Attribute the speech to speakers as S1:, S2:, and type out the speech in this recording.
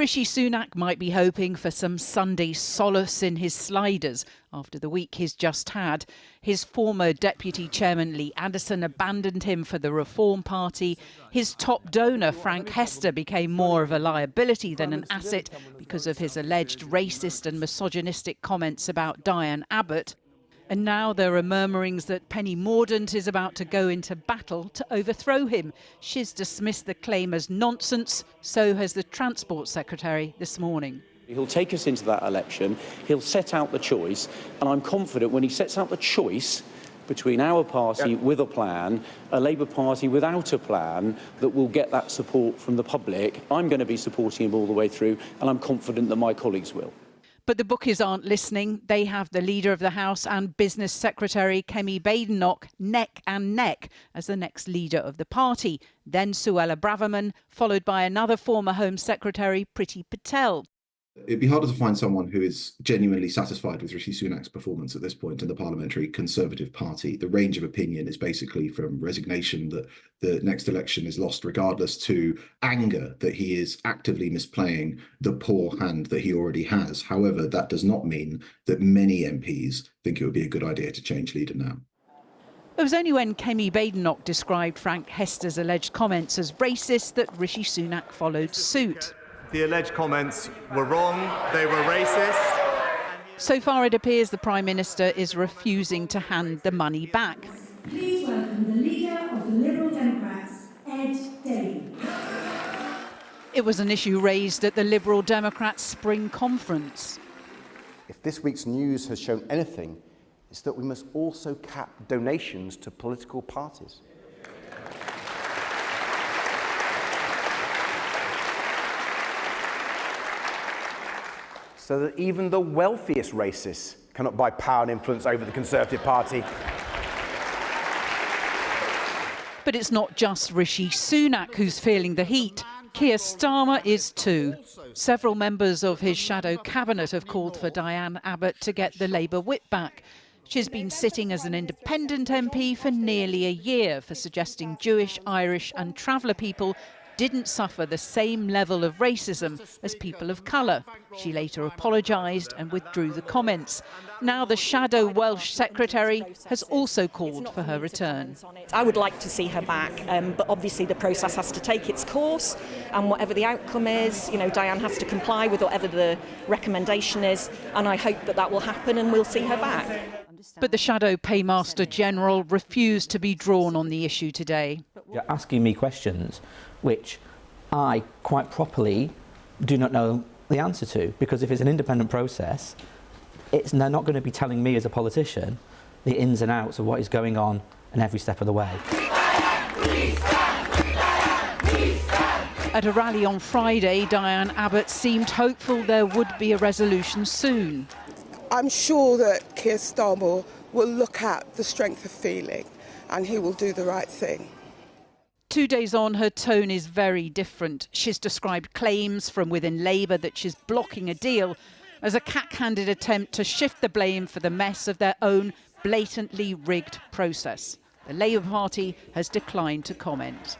S1: Rishi Sunak might be hoping for some Sunday solace in his sliders after the week he's just had. His former Deputy Chairman Lee Anderson abandoned him for the Reform Party. His top donor, Frank Hester, became more of a liability than an asset because of his alleged racist and misogynistic comments about Diane Abbott. And now there are murmurings that Penny Mordaunt is about to go into battle to overthrow him. She's dismissed the claim as nonsense, so has the Transport Secretary this morning.
S2: He'll take us into that election, he'll set out the choice, and I'm confident when he sets out the choice between our party with a plan, a Labour Party without a plan, that will get that support from the public. I'm going to be supporting him all the way through, and I'm confident that my colleagues will.
S1: But the bookies aren't listening. They have the Leader of the House and Business Secretary Kemi Badenoch neck and neck as the next leader of the party. Then Suella Braverman, followed by another former Home Secretary, Priti Patel.
S3: It'd be harder to find someone who is genuinely satisfied with Rishi Sunak's performance at this point in the Parliamentary Conservative Party. The range of opinion is basically from resignation that the next election is lost regardless to anger that he is actively misplaying the poor hand that he already has. However, that does not mean that many MPs think it would be a good idea to change leader now.
S1: It was only when Kemi Badenoch described Frank Hester's alleged comments as racist that Rishi Sunak followed suit.
S4: The alleged comments were wrong, they were racist.
S1: So far it appears the Prime Minister is refusing to hand the money back.
S5: Please welcome the leader of the Liberal Democrats, Ed Davey.
S1: It was an issue raised at the Liberal Democrats' spring conference.
S6: If this week's news has shown anything, it's that we must also cap donations to political parties. So that even the wealthiest racists cannot buy power and influence over the Conservative Party.
S1: But it's not just Rishi Sunak who's feeling the heat. Keir Starmer is too. Several members of his shadow cabinet have called for Diane Abbott to get the Labour whip back. She's been sitting as an independent MP for nearly a year for suggesting Jewish, Irish and traveller people didn't suffer the same level of racism as people of colour. She later apologised and withdrew the comments. Now the shadow Welsh Secretary has also called for her return.
S7: I would like to see her back, but obviously the process has to take its course, and whatever the outcome is, Diane has to comply with whatever the recommendation is, and I hope that that will happen and we'll see her back.
S1: But the Shadow Paymaster General refused to be drawn on the issue today.
S8: You're asking me questions which I, quite properly, do not know the answer to, because if it's an independent process, they're not going to be telling me as a politician the ins and outs of what is going on in every step of the way.
S1: At a rally on Friday, Diane Abbott seemed hopeful there would be a resolution soon.
S9: I'm sure that Keir Starmer will look at the strength of feeling and he will do the right thing.
S1: 2 days on, her tone is very different. She's described claims from within Labour that she's blocking a deal as a cack-handed attempt to shift the blame for the mess of their own blatantly rigged process. The Labour Party has declined to comment.